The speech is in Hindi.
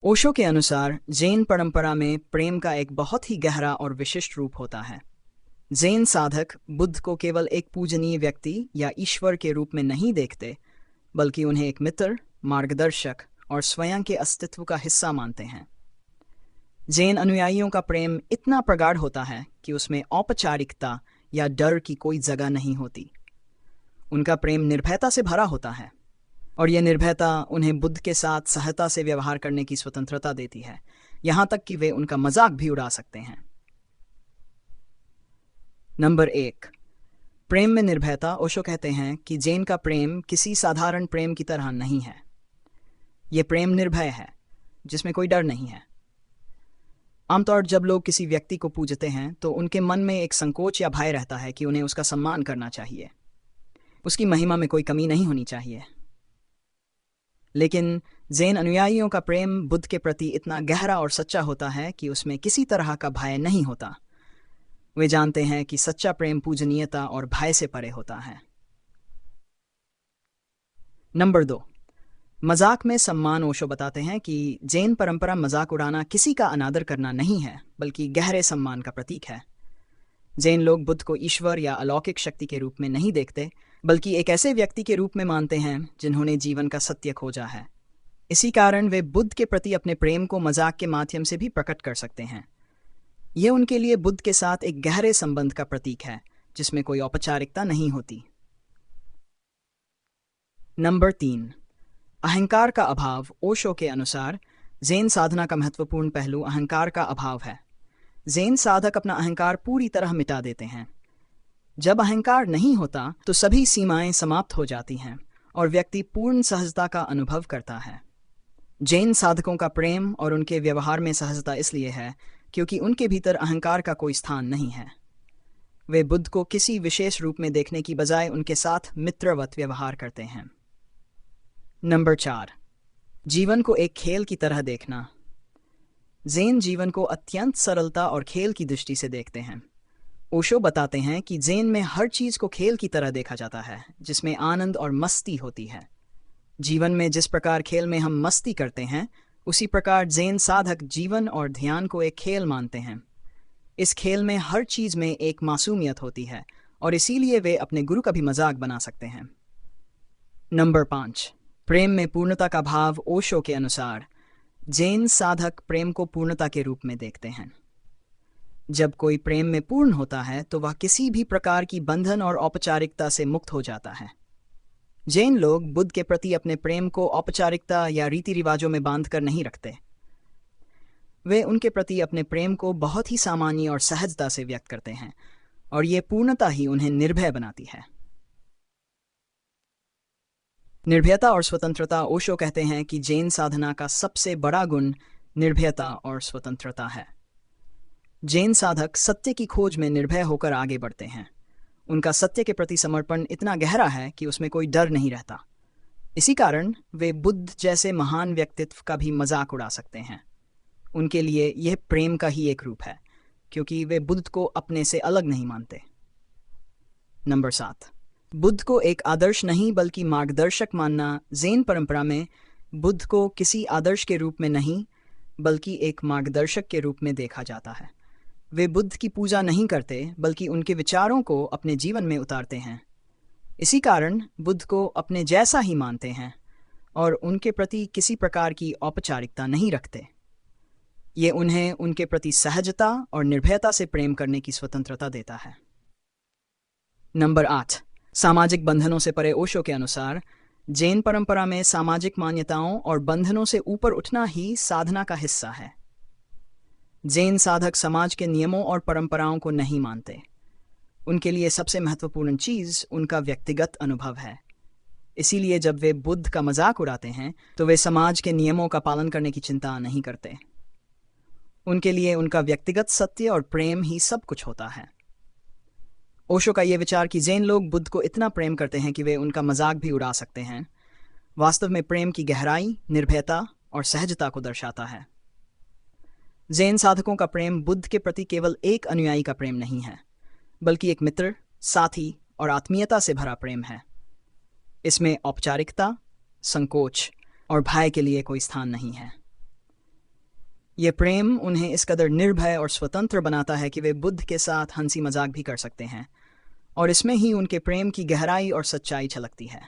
ओशो के अनुसार जैन परंपरा में प्रेम का एक बहुत ही गहरा और विशिष्ट रूप होता है। जैन साधक बुद्ध को केवल एक पूजनीय व्यक्ति या ईश्वर के रूप में नहीं देखते, बल्कि उन्हें एक मित्र, मार्गदर्शक और स्वयं के अस्तित्व का हिस्सा मानते हैं। जैन अनुयायियों का प्रेम इतना प्रगाढ़ होता है कि उसमें औपचारिकता या डर की कोई जगह नहीं होती। उनका प्रेम निर्भयता से भरा होता है, और यह निर्भयता उन्हें बुद्ध के साथ सहजता से व्यवहार करने की स्वतंत्रता देती है, यहाँ तक कि वे उनका मजाक भी उड़ा सकते हैं। नंबर 1, प्रेम में निर्भयता। ओशो कहते हैं कि जैन का प्रेम किसी साधारण प्रेम की तरह नहीं है। यह प्रेम निर्भय है, जिसमें कोई डर नहीं है। आमतौर जब लोग किसी व्यक्ति को पूजते हैं तो उनके मन में एक संकोच या भय रहता है कि उन्हें उसका सम्मान करना चाहिए, उसकी महिमा में कोई कमी नहीं होनी चाहिए। लेकिन जैन अनुयायियों का प्रेम बुद्ध के प्रति इतना गहरा और सच्चा होता है कि उसमें किसी तरह का भय नहीं होता। वे जानते हैं कि सच्चा प्रेम पूजनीयता और भय से परे होता है। नंबर 2, मजाक में सम्मान। ओशो बताते हैं कि जैन परंपरा मजाक उड़ाना किसी का अनादर करना नहीं है, बल्कि गहरे सम्मान का प्रतीक है। जैन लोग बुद्ध को ईश्वर या अलौकिक शक्ति के रूप में नहीं देखते, बल्कि एक ऐसे व्यक्ति के रूप में मानते हैं जिन्होंने जीवन का सत्य खोजा है। इसी कारण वे बुद्ध के प्रति अपने प्रेम को मजाक के माध्यम से भी प्रकट कर सकते हैं। यह उनके लिए बुद्ध के साथ एक गहरे संबंध का प्रतीक है, जिसमें कोई औपचारिकता नहीं होती। नंबर 3, अहंकार का अभाव। ओशो के अनुसार जैन साधना का महत्वपूर्ण पहलू अहंकार का अभाव है। जैन साधक अपना अहंकार पूरी तरह मिटा देते हैं। जब अहंकार नहीं होता तो सभी सीमाएं समाप्त हो जाती हैं और व्यक्ति पूर्ण सहजता का अनुभव करता है। जैन साधकों का प्रेम और उनके व्यवहार में सहजता इसलिए है क्योंकि उनके भीतर अहंकार का कोई स्थान नहीं है। वे बुद्ध को किसी विशेष रूप में देखने की बजाय उनके साथ मित्रवत व्यवहार करते हैं। नंबर 4, जीवन को एक खेल की तरह देखना। जैन जीवन को अत्यंत सरलता और खेल की दृष्टि से देखते हैं। ओशो बताते हैं कि जैन में हर चीज को खेल की तरह देखा जाता है, जिसमें आनंद और मस्ती होती है। जीवन में जिस प्रकार खेल में हम मस्ती करते हैं, उसी प्रकार जैन साधक जीवन और ध्यान को एक खेल मानते हैं। इस खेल में हर चीज में एक मासूमियत होती है, और इसीलिए वे अपने गुरु का भी मजाक बना सकते हैं। नंबर 5, प्रेम में पूर्णता का भाव। ओशो के अनुसार जैन साधक प्रेम को पूर्णता के रूप में देखते हैं। जब कोई प्रेम में पूर्ण होता है तो वह किसी भी प्रकार की बंधन और औपचारिकता से मुक्त हो जाता है। जैन लोग बुद्ध के प्रति अपने प्रेम को औपचारिकता या रीति रिवाजों में बांधकर नहीं रखते। वे उनके प्रति अपने प्रेम को बहुत ही सामान्य और सहजता से व्यक्त करते हैं, और ये पूर्णता ही उन्हें निर्भय बनाती है। निर्भयता और स्वतंत्रता। ओशो कहते हैं कि जैन साधना का सबसे बड़ा गुण निर्भयता और स्वतंत्रता है। जैन साधक सत्य की खोज में निर्भय होकर आगे बढ़ते हैं। उनका सत्य के प्रति समर्पण इतना गहरा है कि उसमें कोई डर नहीं रहता। इसी कारण वे बुद्ध जैसे महान व्यक्तित्व का भी मजाक उड़ा सकते हैं। उनके लिए यह प्रेम का ही एक रूप है, क्योंकि वे बुद्ध को अपने से अलग नहीं मानते। नंबर 7, बुद्ध को एक आदर्श नहीं बल्कि मार्गदर्शक मानना। जैन परंपरा में बुद्ध को किसी आदर्श के रूप में नहीं, बल्कि एक मार्गदर्शक के रूप में देखा जाता है। वे बुद्ध की पूजा नहीं करते, बल्कि उनके विचारों को अपने जीवन में उतारते हैं। इसी कारण बुद्ध को अपने जैसा ही मानते हैं और उनके प्रति किसी प्रकार की औपचारिकता नहीं रखते। ये उन्हें उनके प्रति सहजता और निर्भयता से प्रेम करने की स्वतंत्रता देता है। नंबर 8, सामाजिक बंधनों से परे। ओशो के अनुसार जैन परंपरा में सामाजिक मान्यताओं और बंधनों से ऊपर उठना ही साधना का हिस्सा है। जैन साधक समाज के नियमों और परंपराओं को नहीं मानते। उनके लिए सबसे महत्वपूर्ण चीज उनका व्यक्तिगत अनुभव है। इसीलिए जब वे बुद्ध का मजाक उड़ाते हैं तो वे समाज के नियमों का पालन करने की चिंता नहीं करते। उनके लिए उनका व्यक्तिगत सत्य और प्रेम ही सब कुछ होता है। ओशो का यह विचार कि जैन लोग बुद्ध को इतना प्रेम करते हैं कि वे उनका मजाक भी उड़ा सकते हैं, वास्तव में प्रेम की गहराई, निर्भयता और सहजता को दर्शाता है। जैन साधकों का प्रेम बुद्ध के प्रति केवल एक अनुयायी का प्रेम नहीं है, बल्कि एक मित्र, साथी और आत्मीयता से भरा प्रेम है। इसमें औपचारिकता, संकोच और भय के लिए कोई स्थान नहीं है। ये प्रेम उन्हें इस कदर निर्भय और स्वतंत्र बनाता है कि वे बुद्ध के साथ हंसी मजाक भी कर सकते हैं, और इसमें ही उनके प्रेम की गहराई और सच्चाई झलकती है।